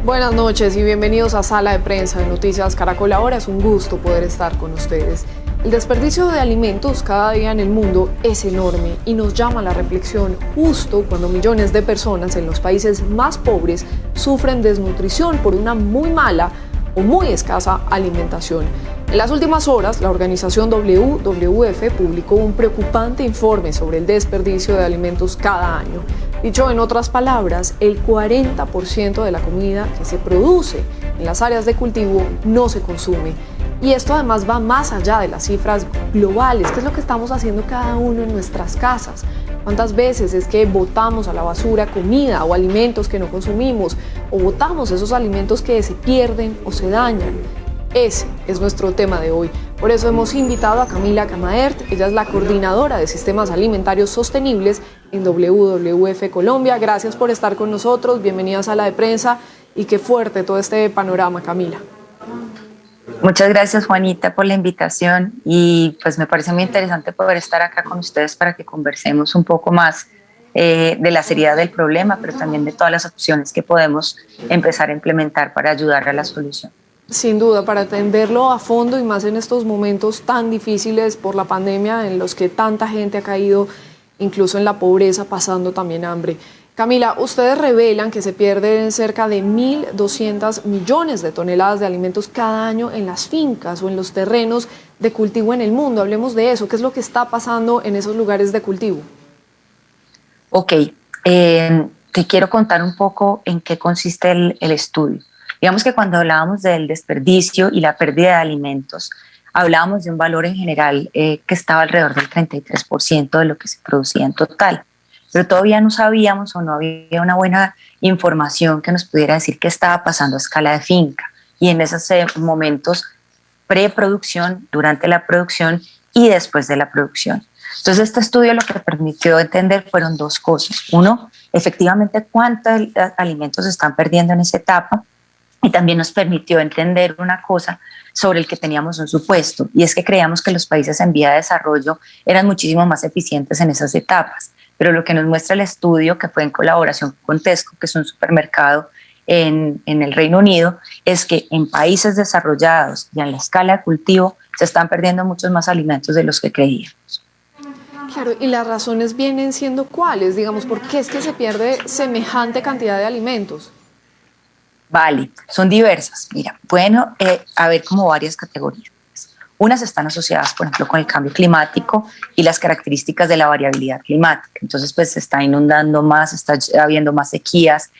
Buenas noches y bienvenidos a Sala de Prensa de Noticias Caracol. Ahora es un gusto poder estar con ustedes. El desperdicio de alimentos cada día en el mundo es enorme y nos llama a la reflexión justo cuando millones de personas en los países más pobres sufren desnutrición por una muy mala o muy escasa alimentación. En las últimas horas, la organización WWF publicó un preocupante informe sobre el desperdicio de alimentos cada año. Dicho en otras palabras, el 40% de la comida que se produce en las áreas de cultivo no se consume. Y esto además va más allá de las cifras globales, que es lo que estamos haciendo cada uno en nuestras casas. ¿Cuántas veces es que botamos a la basura comida o alimentos que no consumimos, o botamos esos alimentos que se pierden o se dañan? Ese es nuestro tema de hoy. Por eso hemos invitado a Camila Camaert. Ella es la coordinadora de Sistemas Alimentarios Sostenibles en WWF Colombia. Gracias por estar con nosotros. Bienvenida a Sala de Prensa. Y qué fuerte todo este panorama, Camila. Muchas gracias, Juanita, por la invitación, y pues me parece muy interesante poder estar acá con ustedes para que conversemos un poco más de la seriedad del problema, pero también de todas las opciones que podemos empezar a implementar para ayudar a la solución. Sin duda, para atenderlo a fondo y más en estos momentos tan difíciles por la pandemia en los que tanta gente ha caído incluso en la pobreza, pasando también hambre. Camila, ustedes revelan que se pierden cerca de 1.200 millones de toneladas de alimentos cada año en las fincas o en los terrenos de cultivo en el mundo. Hablemos de eso. ¿Qué es lo que está pasando en esos lugares de cultivo? Ok, te quiero contar un poco en qué consiste el estudio. Digamos que cuando hablábamos del desperdicio y la pérdida de alimentos, hablábamos de un valor en general que estaba alrededor del 33% de lo que se producía en total. Pero todavía no sabíamos o no había una buena información que nos pudiera decir qué estaba pasando a escala de finca y en esos momentos preproducción, durante la producción y después de la producción. Entonces este estudio lo que permitió entender fueron dos cosas. Uno, efectivamente cuántos alimentos se están perdiendo en esa etapa, y también nos permitió entender una cosa sobre el que teníamos un supuesto, y es que creíamos que los países en vía de desarrollo eran muchísimo más eficientes en esas etapas. Pero lo que nos muestra el estudio, que fue en colaboración con Tesco, que es un supermercado en el Reino Unido, es que en países desarrollados y en la escala de cultivo se están perdiendo muchos más alimentos de los que creíamos. Claro, y las razones vienen siendo ¿cuáles? Digamos, ¿por qué es que se pierde semejante cantidad de alimentos? Vale, son diversas. Mira, pueden haber como varias categorías. Unas están asociadas, por ejemplo, con el cambio climático y las características de la variabilidad climática. Entonces, pues se está inundando más, está habiendo más sequías,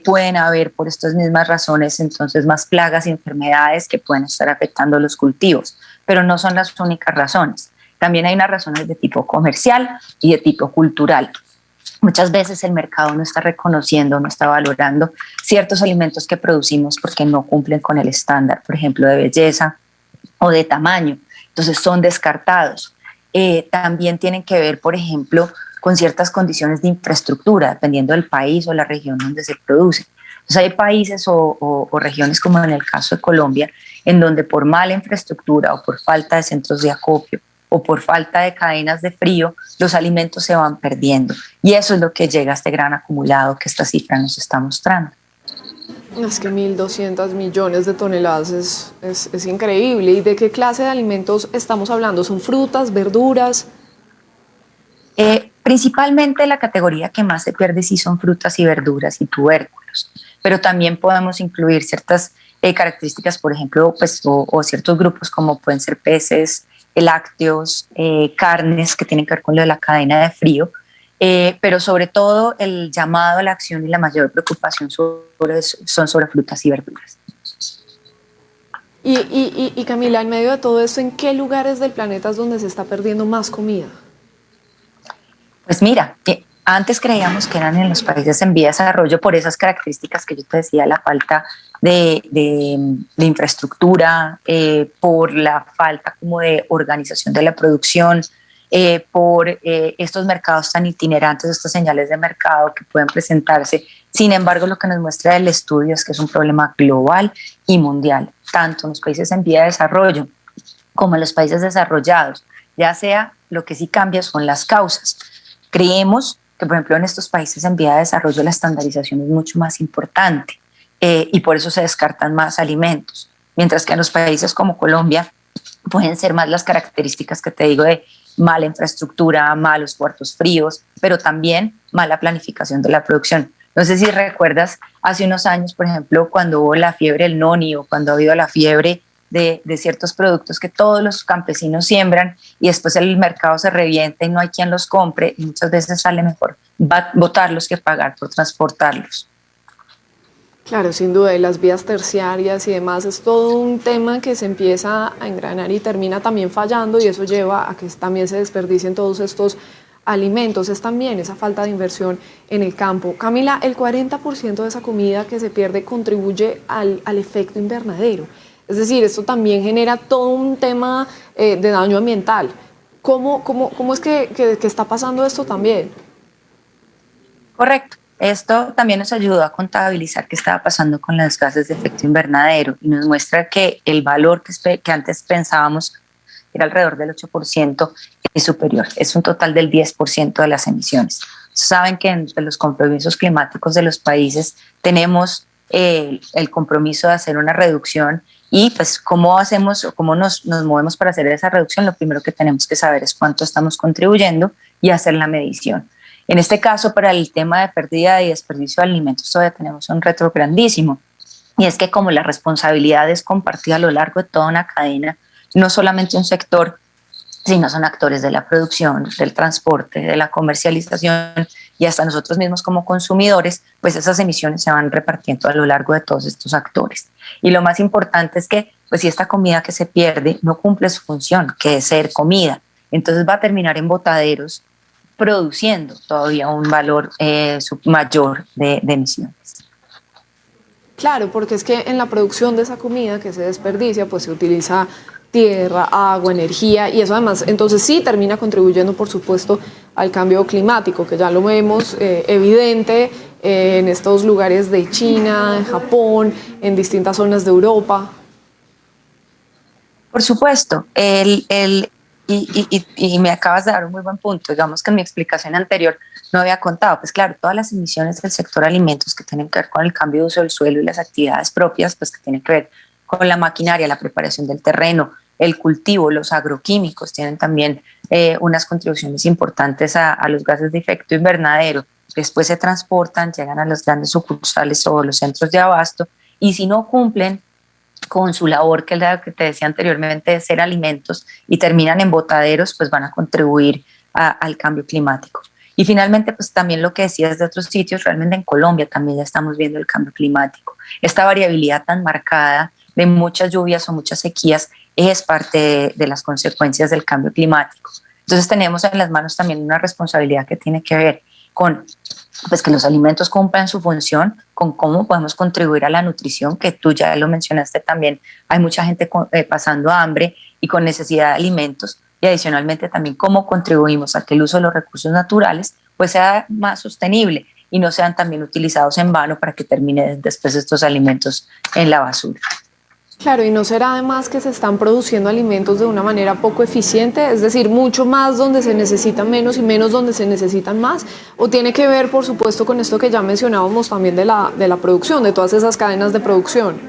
pueden haber por estas mismas razones entonces más plagas y enfermedades que pueden estar afectando los cultivos, pero no son las únicas razones. También hay unas razones de tipo comercial y de tipo cultural. Muchas veces el mercado no está reconociendo, no está valorando ciertos alimentos que producimos porque no cumplen con el estándar, por ejemplo, de belleza o de tamaño, entonces son descartados. También tienen que ver, por ejemplo, con ciertas condiciones de infraestructura, dependiendo del país o la región donde se produce. Entonces hay países o regiones, como en el caso de Colombia, en donde por mala infraestructura o por falta de centros de acopio o por falta de cadenas de frío, los alimentos se van perdiendo. Y eso es lo que llega a este gran acumulado que esta cifra nos está mostrando. Es que 1.200 millones de toneladas es increíble. ¿Y de qué clase de alimentos estamos hablando? ¿Son frutas, verduras? Principalmente la categoría que más se pierde sí son frutas y verduras y tubérculos, pero también podemos incluir ciertas características, por ejemplo, pues, o ciertos grupos como pueden ser peces, lácteos, carnes que tienen que ver con lo de la cadena de frío, pero sobre todo el llamado a la acción y la mayor preocupación son sobre frutas y verduras. Y Camila, en medio de todo esto, ¿en qué lugares del planeta es donde se está perdiendo más comida? Pues mira, antes creíamos que eran en los países en vía de desarrollo por esas características que yo te decía, la falta de infraestructura, por la falta como de organización de la producción, por estos mercados tan itinerantes, estas señales de mercado que pueden presentarse. Sin embargo, lo que nos muestra el estudio es que es un problema global y mundial, tanto en los países en vía de desarrollo como en los países desarrollados. Ya sea, lo que sí cambia son las causas. Creemos que, por ejemplo, en estos países en vía de desarrollo la estandarización es mucho más importante. y por eso se descartan más alimentos. Mientras que en los países como Colombia pueden ser más las características que te digo de mala infraestructura, malos cuartos fríos, pero también mala planificación de la producción. No sé si recuerdas hace unos años, por ejemplo, cuando hubo la fiebre del noni o cuando ha habido la fiebre de ciertos productos que todos los campesinos siembran y después el mercado se revienta y no hay quien los compre y muchas veces sale mejor botarlos que pagar por transportarlos. Claro, sin duda, y las vías terciarias y demás es todo un tema que se empieza a engranar y termina también fallando y eso lleva a que también se desperdicien todos estos alimentos. Es también esa falta de inversión en el campo. Camila, el 40% de esa comida que se pierde contribuye al efecto invernadero. Es decir, esto también genera todo un tema de daño ambiental. ¿Cómo es que está pasando esto también? Correcto. Esto también nos ayudó a contabilizar qué estaba pasando con los gases de efecto invernadero y nos muestra que el valor que antes pensábamos era alrededor del 8% y superior. Es un total del 10% de las emisiones. Saben que entre los compromisos climáticos de los países tenemos el compromiso de hacer una reducción y pues cómo hacemos o cómo nos movemos para hacer esa reducción. Lo primero que tenemos que saber es cuánto estamos contribuyendo y hacer la medición. En este caso, para el tema de pérdida y desperdicio de alimentos, todavía tenemos un reto grandísimo. Y es que como la responsabilidad es compartida a lo largo de toda una cadena, no solamente un sector, sino son actores de la producción, del transporte, de la comercialización y hasta nosotros mismos como consumidores, pues esas emisiones se van repartiendo a lo largo de todos estos actores. Y lo más importante es que, pues si esta comida que se pierde no cumple su función, que es ser comida, entonces va a terminar en botaderos produciendo todavía un valor mayor de emisiones. Claro, porque es que en la producción de esa comida que se desperdicia, pues se utiliza tierra, agua, energía y eso además entonces sí termina contribuyendo por supuesto al cambio climático, que ya lo vemos evidente en estos lugares de China, en Japón, en distintas zonas de Europa. Por supuesto, y me acabas de dar un muy buen punto. Digamos que en mi explicación anterior no había contado, pues claro, todas las emisiones del sector alimentos que tienen que ver con el cambio de uso del suelo y las actividades propias, pues que tienen que ver con la maquinaria, la preparación del terreno, el cultivo, los agroquímicos, tienen también unas contribuciones importantes a los gases de efecto invernadero. Después se transportan, llegan a los grandes sucursales o los centros de abasto y si no cumplen con su labor, que es la que te decía anteriormente, de ser alimentos y terminan en botaderos, pues van a contribuir al cambio climático. Y finalmente, pues también lo que decías de otros sitios, realmente en Colombia también ya estamos viendo el cambio climático. Esta variabilidad tan marcada de muchas lluvias o muchas sequías es parte de las consecuencias del cambio climático. Entonces tenemos en las manos también una responsabilidad que tiene que ver con pues que los alimentos cumplan su función, con cómo podemos contribuir a la nutrición, que tú ya lo mencionaste también, hay mucha gente pasando hambre y con necesidad de alimentos, y adicionalmente también cómo contribuimos a que el uso de los recursos naturales pues sea más sostenible y no sean también utilizados en vano para que terminen después estos alimentos en la basura. Claro, y no será además que se están produciendo alimentos de una manera poco eficiente, es decir, mucho más donde se necesitan menos y menos donde se necesitan más, o tiene que ver, por supuesto, con esto que ya mencionábamos también de la producción, de todas esas cadenas de producción.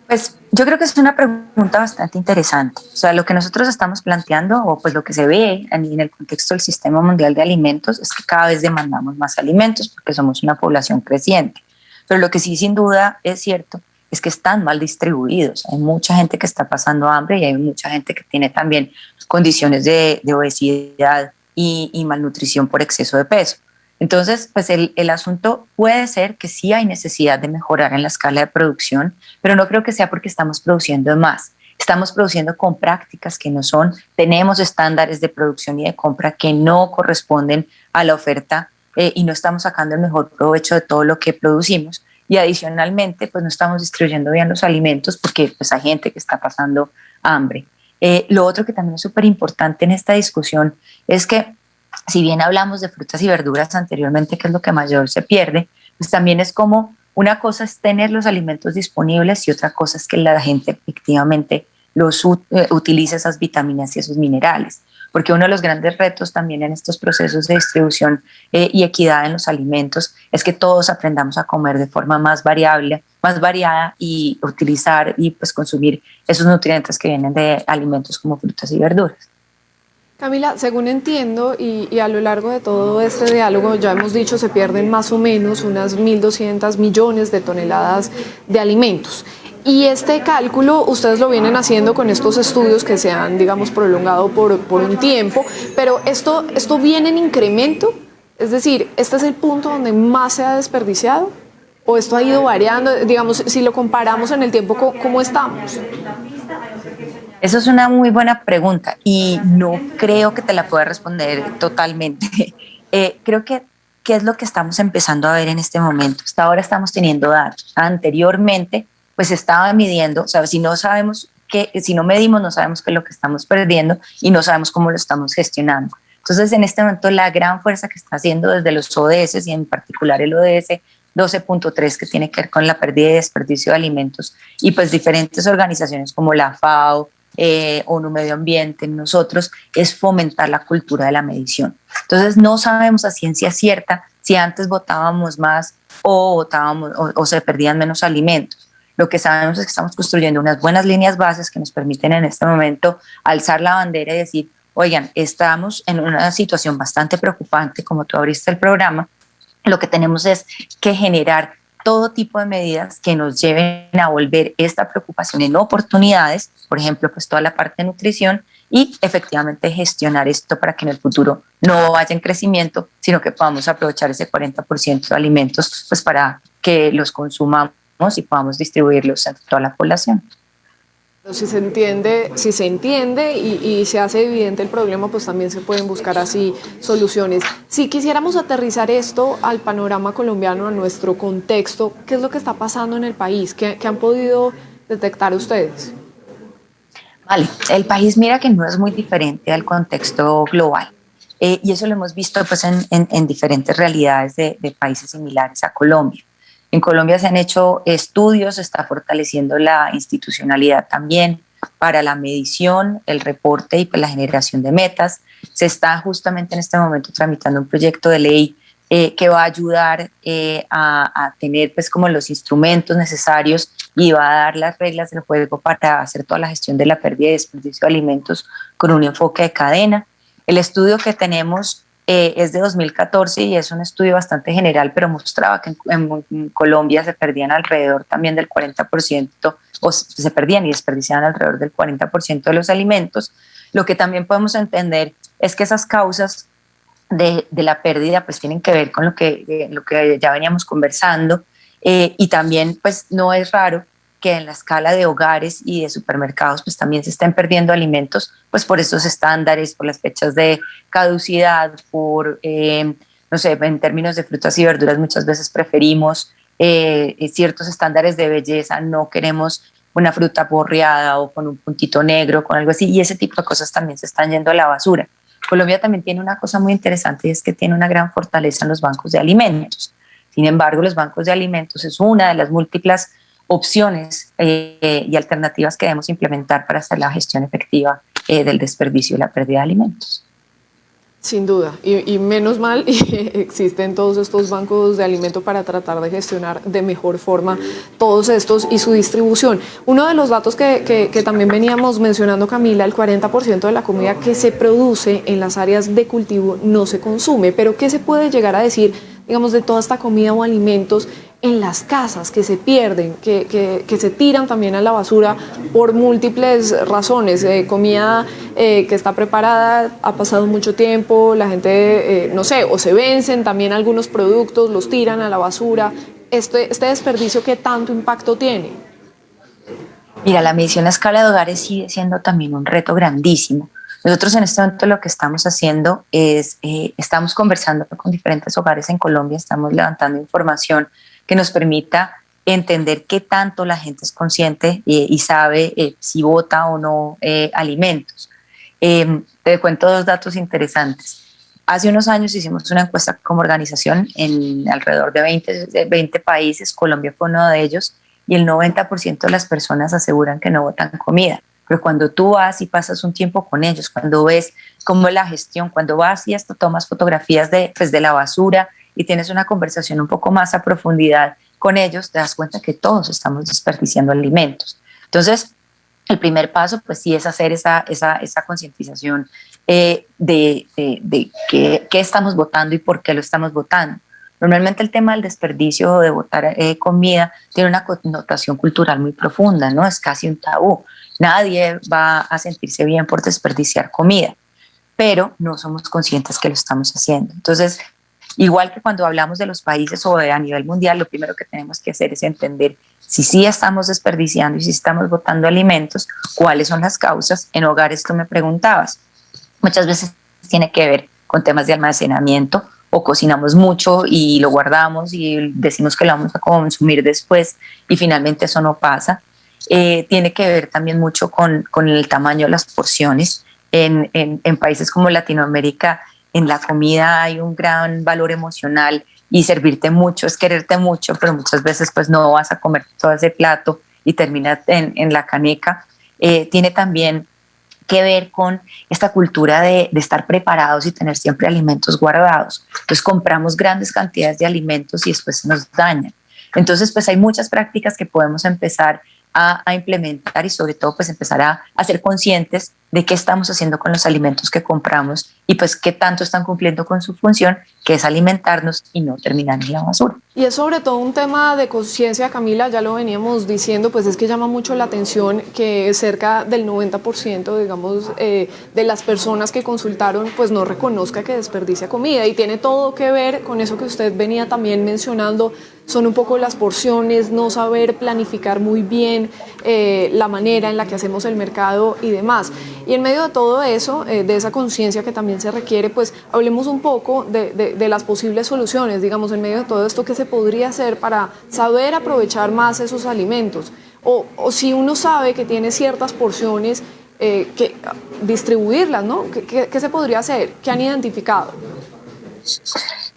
Pues yo creo que es una pregunta bastante interesante. O sea, lo que nosotros estamos planteando, o pues lo que se ve en el contexto del Sistema Mundial de Alimentos, es que cada vez demandamos más alimentos porque somos una población creciente. Pero lo que sí sin duda es cierto es que están mal distribuidos. Hay mucha gente que está pasando hambre y hay mucha gente que tiene también condiciones de obesidad y malnutrición por exceso de peso. Entonces, pues el asunto puede ser que sí hay necesidad de mejorar en la escala de producción, pero no creo que sea porque estamos produciendo más. Estamos produciendo con prácticas que no son, tenemos estándares de producción y de compra que no corresponden a la oferta y no estamos sacando el mejor provecho de todo lo que producimos. Y adicionalmente, pues no estamos distribuyendo bien los alimentos porque pues hay gente que está pasando hambre. Lo otro que también es súper importante en esta discusión es que si bien hablamos de frutas y verduras anteriormente, que es lo que mayor se pierde, pues también es como una cosa es tener los alimentos disponibles y otra cosa es que la gente efectivamente utilice esas vitaminas y esos minerales. porque uno de los grandes retos también en estos procesos de distribución y equidad en los alimentos es que todos aprendamos a comer de forma más variable, más variada y utilizar y pues consumir esos nutrientes que vienen de alimentos como frutas y verduras. Camila, según entiendo y a lo largo de todo este diálogo, ya hemos dicho, se pierden más o menos unas 1.200 millones de toneladas de alimentos. Y este cálculo ustedes lo vienen haciendo con estos estudios que se han, digamos, prolongado por un tiempo, pero esto viene en incremento, es decir, ¿este es el punto donde más se ha desperdiciado? ¿O esto ha ido variando? Digamos, si lo comparamos en el tiempo, ¿cómo estamos? Eso es una muy buena pregunta y no creo que te la pueda responder totalmente. Creo que ¿qué es lo que estamos empezando a ver en este momento? Hasta ahora estamos teniendo datos. Anteriormente, pues se estaba midiendo, o sea, si no medimos, no sabemos qué es lo que estamos perdiendo y no sabemos cómo lo estamos gestionando. Entonces, en este momento, la gran fuerza que está haciendo desde los ODS y en particular el ODS 12.3, que tiene que ver con la pérdida y desperdicio de alimentos, y pues diferentes organizaciones como la FAO, ONU Medio Ambiente, nosotros, es fomentar la cultura de la medición. Entonces no sabemos a ciencia cierta si antes votábamos más o se perdían menos alimentos. Lo que sabemos es que estamos construyendo unas buenas líneas bases que nos permiten en este momento alzar la bandera y decir, oigan, estamos en una situación bastante preocupante, como tú abriste el programa, lo que tenemos es que generar todo tipo de medidas que nos lleven a volver esta preocupación en oportunidades, por ejemplo, pues toda la parte de nutrición y efectivamente gestionar esto para que en el futuro no vaya en crecimiento, sino que podamos aprovechar ese 40% de alimentos pues para que los consumamos y podamos distribuirlos entre toda la población. Si se entiende y se hace evidente el problema, pues también se pueden buscar así soluciones. Si quisiéramos aterrizar esto al panorama colombiano, a nuestro contexto, ¿qué es lo que está pasando en el país? ¿Qué han podido detectar ustedes? Vale, el país mira que no es muy diferente al contexto global. Y eso lo hemos visto pues, en diferentes realidades de países similares a Colombia. En Colombia se han hecho estudios, se está fortaleciendo la institucionalidad también para la medición, el reporte y pues, la generación de metas. Se está justamente en este momento tramitando un proyecto de ley que va a ayudar a tener pues, como los instrumentos necesarios y va a dar las reglas del juego para hacer toda la gestión de la pérdida y desperdicio de alimentos con un enfoque de cadena. El estudio que tenemos es de 2014 y es un estudio bastante general, pero mostraba que en Colombia se perdían alrededor también del 40%, o se perdían y desperdiciaban alrededor del 40% de los alimentos. Lo que también podemos entender es que esas causas de la pérdida pues tienen que ver con lo que ya veníamos conversando y también pues no es raro que en la escala de hogares y de supermercados pues también se estén perdiendo alimentos pues por esos estándares, por las fechas de caducidad, por, no sé, en términos de frutas y verduras muchas veces preferimos ciertos estándares de belleza, no queremos una fruta porreada o con un puntito negro, con algo así, y ese tipo de cosas también se están yendo a la basura. Colombia también tiene una cosa muy interesante y es que tiene una gran fortaleza en los bancos de alimentos. Sin embargo, los bancos de alimentos es una de las múltiples opciones y alternativas que debemos implementar para hacer la gestión efectiva del desperdicio y la pérdida de alimentos. Sin duda, y menos mal existen todos estos bancos de alimento para tratar de gestionar de mejor forma todos estos y su distribución. Uno de los datos que también veníamos mencionando, Camila, el 40% de la comida que se produce en las áreas de cultivo no se consume, pero ¿qué se puede llegar a decir, digamos, de toda esta comida o alimentos en las casas que se pierden, que se tiran también a la basura por múltiples razones? Comida que está preparada, ha pasado mucho tiempo, la gente, no sé, o se vencen también algunos productos, los tiran a la basura. Este desperdicio, ¿qué tanto impacto tiene? Mira, la medición a escala de hogares sigue siendo también un reto grandísimo. Nosotros en este momento lo que estamos haciendo es, estamos conversando con diferentes hogares en Colombia, estamos levantando información que nos permita entender qué tanto la gente es consciente y sabe si bota o no alimentos. Te cuento dos datos interesantes. Hace unos años hicimos una encuesta como organización en alrededor de 20 países, Colombia fue uno de ellos, y el 90% de las personas aseguran que no botan comida. pero cuando tú vas y pasas un tiempo con ellos, cuando ves cómo es la gestión, cuando vas y hasta tomas fotografías de la basura y tienes una conversación un poco más a profundidad con ellos, te das cuenta que todos estamos desperdiciando alimentos. Entonces, el primer paso, pues sí, es hacer esa concientización de qué estamos votando y por qué lo estamos votando. Normalmente el tema del desperdicio o de botar comida tiene una connotación cultural muy profunda, ¿no? Es casi un tabú. Nadie va a sentirse bien por desperdiciar comida, pero no somos conscientes que lo estamos haciendo. Entonces, igual que cuando hablamos de los países o a nivel mundial, lo primero que tenemos que hacer es entender si sí estamos desperdiciando y si estamos botando alimentos, cuáles son las causas. En hogares, tú me preguntabas, muchas veces tiene que ver con temas de almacenamiento, o cocinamos mucho y lo guardamos y decimos que lo vamos a consumir después y finalmente eso no pasa. Tiene que ver también mucho con el tamaño de las porciones. En países como Latinoamérica, en la comida hay un gran valor emocional y servirte mucho es quererte mucho, pero muchas veces pues no vas a comer todo ese plato y terminas en la caneca. Tiene también que ver con esta cultura de estar preparados y tener siempre alimentos guardados. Entonces compramos grandes cantidades de alimentos y después se nos dañan. Entonces pues hay muchas prácticas que podemos empezar a implementar y sobre todo pues empezar a ser conscientes de qué estamos haciendo con los alimentos que compramos y pues qué tanto están cumpliendo con su función, que es alimentarnos y no terminar en la basura. Y es sobre todo un tema de conciencia, Camila, ya lo veníamos diciendo, pues es que llama mucho la atención que cerca del 90%, digamos, de las personas que consultaron, pues no reconozca que desperdicia comida y tiene todo que ver con eso que usted venía también mencionando, son un poco las porciones, no saber planificar muy bien la manera en la que hacemos el mercado y demás. Y en medio de todo eso, de esa conciencia que también se requiere, pues hablemos un poco de las posibles soluciones, digamos, en medio de todo esto, ¿qué se podría hacer para saber aprovechar más esos alimentos? O si uno sabe que tiene ciertas porciones, que distribuirlas, ¿no? ¿Qué se podría hacer? ¿Qué han identificado?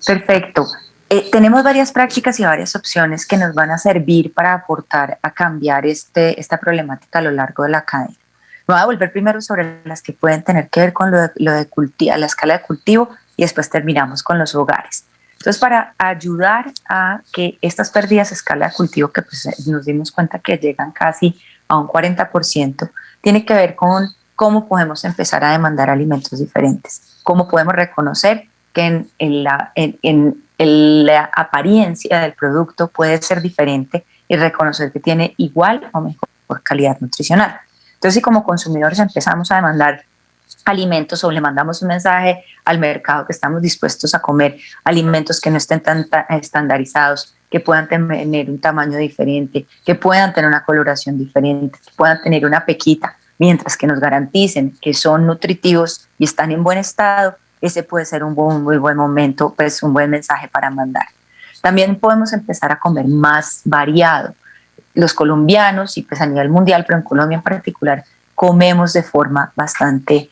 Perfecto. Tenemos varias prácticas y varias opciones que nos van a servir para aportar a cambiar esta problemática a lo largo de la cadena. Me voy a volver primero sobre las que pueden tener que ver con lo de a la escala de cultivo y después terminamos con los hogares. Entonces, para ayudar a que estas pérdidas a escala de cultivo, que pues nos dimos cuenta que llegan casi a un 40%, tiene que ver con cómo podemos empezar a demandar alimentos diferentes, cómo podemos reconocer que en la apariencia del producto puede ser diferente y reconocer que tiene igual o mejor calidad nutricional. Entonces, si como consumidores empezamos a demandar alimentos o le mandamos un mensaje al mercado que estamos dispuestos a comer alimentos que no estén tan estandarizados, que puedan tener un tamaño diferente, que puedan tener una coloración diferente, que puedan tener una pequita, mientras que nos garanticen que son nutritivos y están en buen estado, ese puede ser un muy buen momento, pues un buen mensaje para mandar. También podemos empezar a comer más variado. Los colombianos y pues a nivel mundial, pero en Colombia en particular, comemos de forma bastante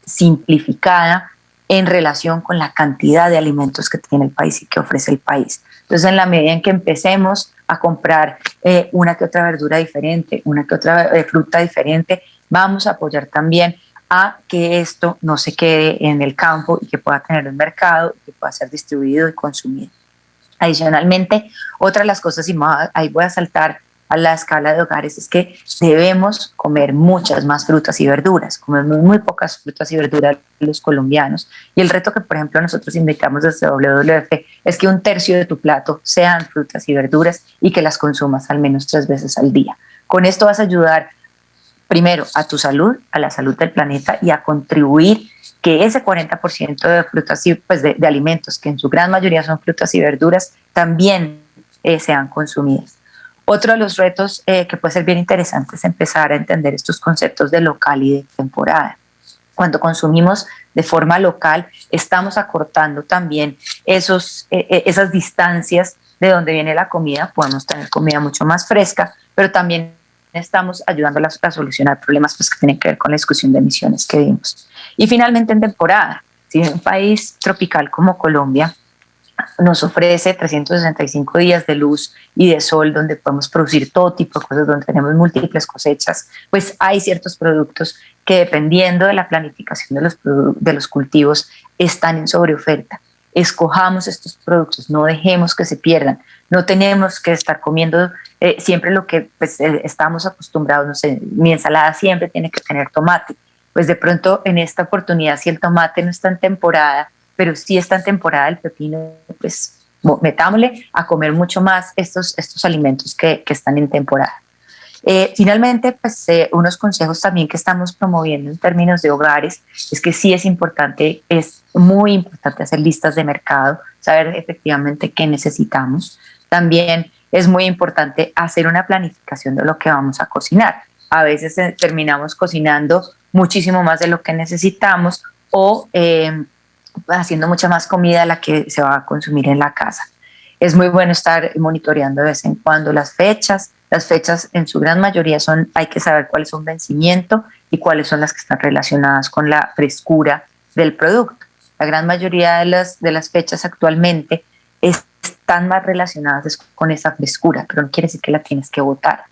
simplificada en relación con la cantidad de alimentos que tiene el país y que ofrece el país. Entonces, en la medida en que empecemos a comprar una que otra verdura diferente, una que otra fruta diferente, vamos a apoyar también a que esto no se quede en el campo y que pueda tener un mercado y que pueda ser distribuido y consumido. Adicionalmente, otra de las cosas, y ahí voy a saltar a la escala de hogares, es que debemos comer muchas más frutas y verduras. Comemos muy pocas frutas y verduras los colombianos. Y el reto que, por ejemplo, nosotros indicamos desde WWF es que un tercio de tu plato sean frutas y verduras y que las consumas al menos 3 veces al día. Con esto vas a ayudar primero a tu salud, a la salud del planeta y a contribuir que ese 40% de frutas y pues de alimentos, que en su gran mayoría son frutas y verduras, también sean consumidas. Otro de los retos que puede ser bien interesante es empezar a entender estos conceptos de local y de temporada. Cuando consumimos de forma local, estamos acortando también esas distancias de donde viene la comida. Podemos tener comida mucho más fresca, pero también estamos ayudando a solucionar problemas pues, que tienen que ver con la discusión de emisiones que vimos. Y finalmente, en temporada, si en un país tropical como Colombia nos ofrece 365 días de luz y de sol, donde podemos producir todo tipo de cosas, donde tenemos múltiples cosechas, pues hay ciertos productos que, dependiendo de la planificación de los cultivos, están en sobreoferta. Escojamos estos productos, no dejemos que se pierdan, no tenemos que estar comiendo siempre lo que pues, estamos acostumbrados, no sé, mi ensalada siempre tiene que tener tomate, pues de pronto en esta oportunidad, si el tomate no está en temporada, pero sí está en temporada el pepino, pues metámosle a comer mucho más estos alimentos que están en temporada. Finalmente, pues unos consejos también que estamos promoviendo en términos de hogares es que sí es muy importante hacer listas de mercado, saber efectivamente qué necesitamos. También es muy importante hacer una planificación de lo que vamos a cocinar. A veces terminamos cocinando muchísimo más de lo que necesitamos o haciendo mucha más comida de la que se va a consumir en la casa. Es muy bueno estar monitoreando de vez en cuando las fechas. Las fechas en su gran mayoría hay que saber cuáles son vencimiento y cuáles son las que están relacionadas con la frescura del producto. La gran mayoría de las fechas actualmente están más relacionadas con esa frescura, pero no quiere decir que la tienes que botar.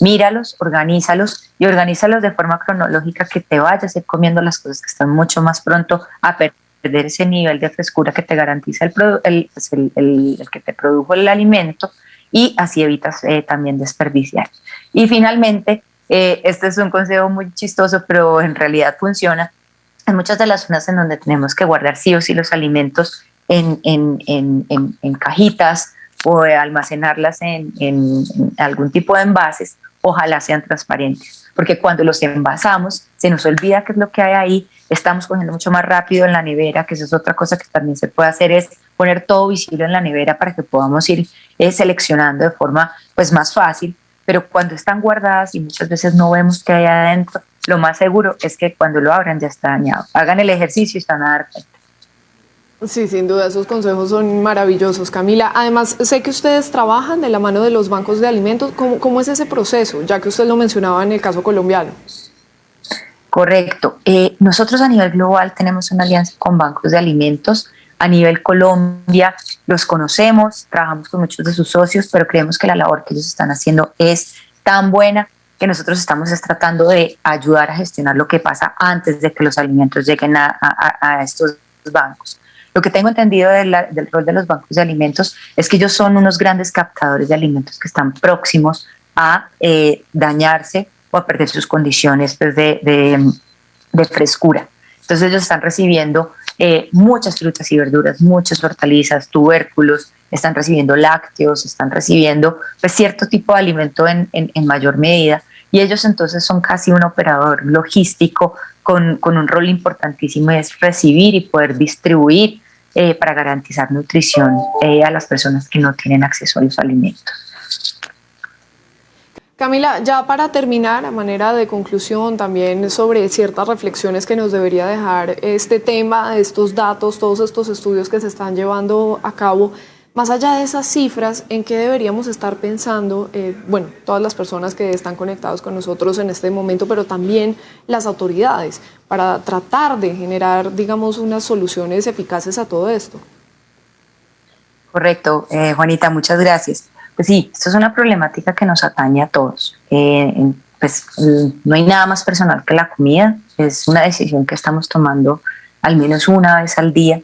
Míralos, organízalos y organízalos de forma cronológica, que te vayas a ir comiendo las cosas que están mucho más pronto a perder ese nivel de frescura que te garantiza el que te produjo el alimento, y así evitas también desperdiciar. Y finalmente, este es un consejo muy chistoso, pero en realidad funciona. En muchas de las zonas en donde tenemos que guardar sí o sí los alimentos en cajitas o almacenarlas en algún tipo de envases, ojalá sean transparentes, porque cuando los envasamos se nos olvida qué es lo que hay ahí, estamos cogiendo mucho más rápido en la nevera, que eso es otra cosa que también se puede hacer, es poner todo visible en la nevera para que podamos ir seleccionando de forma pues más fácil, pero cuando están guardadas y muchas veces no vemos qué hay adentro, lo más seguro es que cuando lo abran ya está dañado. Hagan el ejercicio y están a dar cuenta. Sí, sin duda, esos consejos son maravillosos, Camila. Además, sé que ustedes trabajan de la mano de los bancos de alimentos. ¿Cómo es ese proceso? Ya que usted lo mencionaba en el caso colombiano. Correcto. Nosotros a nivel global tenemos una alianza con bancos de alimentos. A nivel Colombia los conocemos, trabajamos con muchos de sus socios, pero creemos que la labor que ellos están haciendo es tan buena que nosotros estamos tratando de ayudar a gestionar lo que pasa antes de que los alimentos lleguen a estos bancos. Lo que tengo entendido del rol de los bancos de alimentos es que ellos son unos grandes captadores de alimentos que están próximos a dañarse o a perder sus condiciones pues, de frescura. Entonces ellos están recibiendo muchas frutas y verduras, muchas hortalizas, tubérculos, están recibiendo lácteos, están recibiendo pues, cierto tipo de alimento en mayor medida, y ellos entonces son casi un operador logístico con un rol importantísimo, y es recibir y poder distribuir para garantizar nutrición a las personas que no tienen acceso a los alimentos. Camila, ya para terminar, a manera de conclusión, también sobre ciertas reflexiones que nos debería dejar este tema, estos datos, todos estos estudios que se están llevando a cabo, más allá de esas cifras, ¿en qué deberíamos estar pensando, todas las personas que están conectados con nosotros en este momento, pero también las autoridades, para tratar de generar, digamos, unas soluciones eficaces a todo esto? Correcto, Juanita, muchas gracias. Pues sí, esto es una problemática que nos atañe a todos. Pues no hay nada más personal que la comida, es una decisión que estamos tomando al menos una vez al día,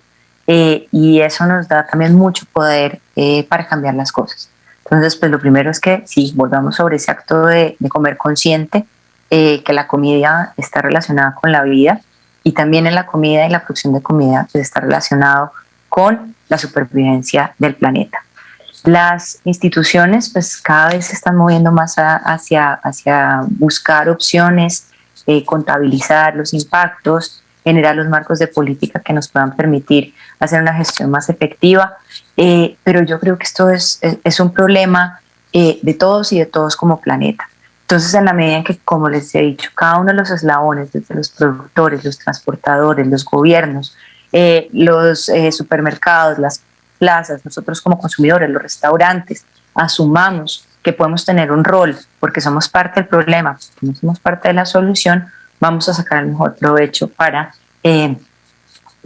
y eso nos da también mucho poder para cambiar las cosas. Entonces, pues lo primero es que sí, volvamos sobre ese acto de comer consciente, que la comida está relacionada con la vida, y también en la comida y la producción de comida pues, está relacionado con la supervivencia del planeta. Las instituciones pues cada vez se están moviendo más hacia buscar opciones, contabilizar los impactos, generar los marcos de política que nos puedan permitir hacer una gestión más efectiva, pero yo creo que esto es un problema de todos y de todos como planeta. Entonces, en la medida en que, como les he dicho, cada uno de los eslabones, desde los productores, los transportadores, los gobiernos, los supermercados, las plazas, nosotros como consumidores, los restaurantes, asumamos que podemos tener un rol porque somos parte del problema, porque no somos parte de la solución, vamos a sacar el mejor provecho para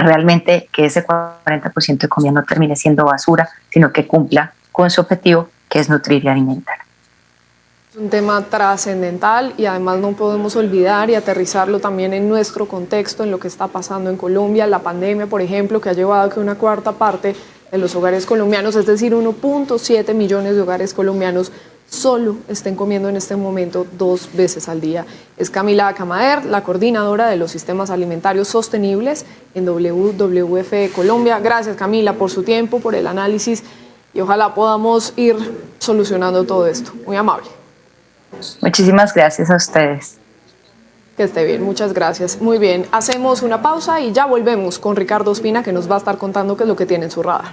realmente que ese 40% de comida no termine siendo basura, sino que cumpla con su objetivo, que es nutrir y alimentar. Es un tema trascendental y además no podemos olvidar y aterrizarlo también en nuestro contexto, en lo que está pasando en Colombia, la pandemia, por ejemplo, que ha llevado a que una cuarta parte de los hogares colombianos, es decir, 1.7 millones de hogares colombianos, solo estén comiendo en este momento 2 veces al día. Es Camila Camaer, la coordinadora de los sistemas alimentarios sostenibles en WWF Colombia. Gracias, Camila, por su tiempo, por el análisis y ojalá podamos ir solucionando todo esto. Muy amable. Muchísimas gracias a ustedes. Que esté bien, muchas gracias. Muy bien, hacemos una pausa y ya volvemos con Ricardo Ospina, que nos va a estar contando qué es lo que tiene en su radar.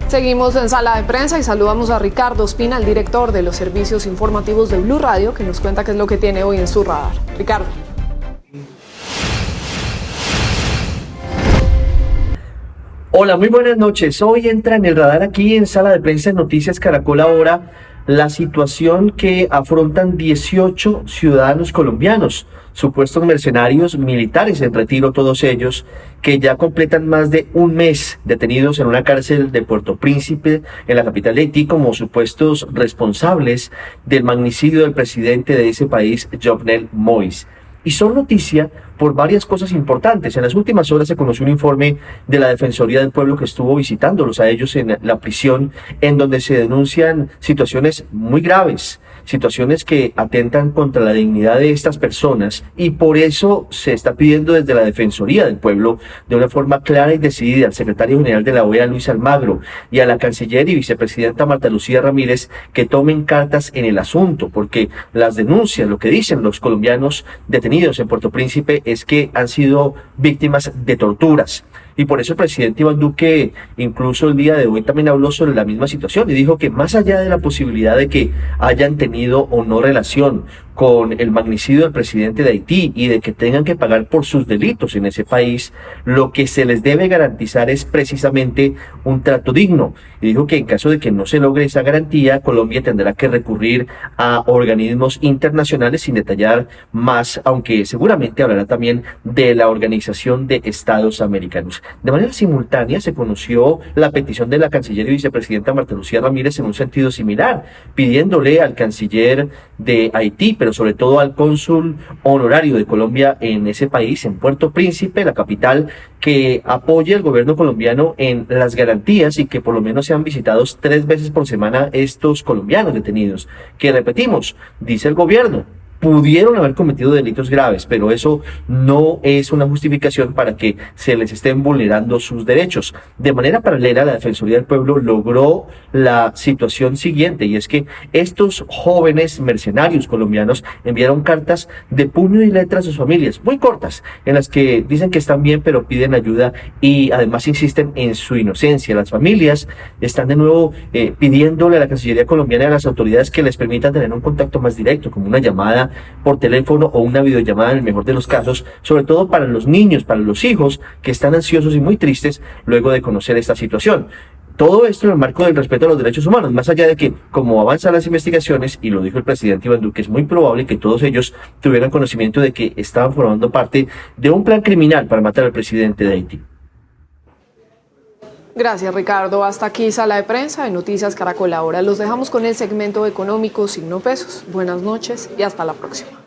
Seguimos en Sala de Prensa y saludamos a Ricardo Ospina, el director de los servicios informativos de Blue Radio, que nos cuenta qué es lo que tiene hoy en su radar. Ricardo. Hola, muy buenas noches. Hoy entra en el radar aquí en Sala de Prensa de Noticias Caracol Ahora la situación que afrontan 18 ciudadanos colombianos, supuestos mercenarios militares en retiro, todos ellos, que ya completan más de un mes detenidos en una cárcel de Puerto Príncipe, en la capital de Haití, como supuestos responsables del magnicidio del presidente de ese país, Jovenel Moïse. Y son noticia por varias cosas importantes. En las últimas horas se conoció un informe de la Defensoría del Pueblo que estuvo visitándolos a ellos en la prisión, en donde se denuncian situaciones muy graves, situaciones que atentan contra la dignidad de estas personas, y por eso se está pidiendo desde la Defensoría del Pueblo, de una forma clara y decidida, al secretario general de la OEA, Luis Almagro, y a la canciller y vicepresidenta Marta Lucía Ramírez, que tomen cartas en el asunto, porque las denuncias, lo que dicen los colombianos detenidos en Puerto Príncipe, es que han sido víctimas de torturas. Y por eso el presidente Iván Duque incluso el día de hoy también habló sobre la misma situación y dijo que más allá de la posibilidad de que hayan tenido o no relación con el magnicidio del presidente de Haití y de que tengan que pagar por sus delitos en ese país, lo que se les debe garantizar es precisamente un trato digno. Y dijo que en caso de que no se logre esa garantía, Colombia tendrá que recurrir a organismos internacionales, sin detallar más, aunque seguramente hablará también de la Organización de Estados Americanos. De manera simultánea se conoció la petición de la canciller y vicepresidenta Marta Lucía Ramírez en un sentido similar, pidiéndole al canciller de Haití, pero sobre todo al cónsul honorario de Colombia en ese país, en Puerto Príncipe, la capital, que apoye al gobierno colombiano en las garantías y que por lo menos sean visitados 3 veces por semana estos colombianos detenidos, que repetimos, dice el gobierno, pudieron haber cometido delitos graves, pero eso no es una justificación para que se les estén vulnerando sus derechos. De manera paralela, la Defensoría del Pueblo logró la situación siguiente, y es que estos jóvenes mercenarios colombianos enviaron cartas de puño y letra a sus familias, muy cortas, en las que dicen que están bien, pero piden ayuda y además insisten en su inocencia. Las familias están de nuevo pidiéndole a la Cancillería colombiana y a las autoridades que les permitan tener un contacto más directo, como una llamada por teléfono o una videollamada en el mejor de los casos, sobre todo para los niños, para los hijos que están ansiosos y muy tristes luego de conocer esta situación. Todo esto en el marco del respeto a los derechos humanos, más allá de que, como avanzan las investigaciones, y lo dijo el presidente Iván Duque, es muy probable que todos ellos tuvieran conocimiento de que estaban formando parte de un plan criminal para matar al presidente de Haití. Gracias, Ricardo. Hasta aquí Sala de Prensa de Noticias Caracol Ahora. Los dejamos con el segmento económico Signo Pesos. Buenas noches y hasta la próxima.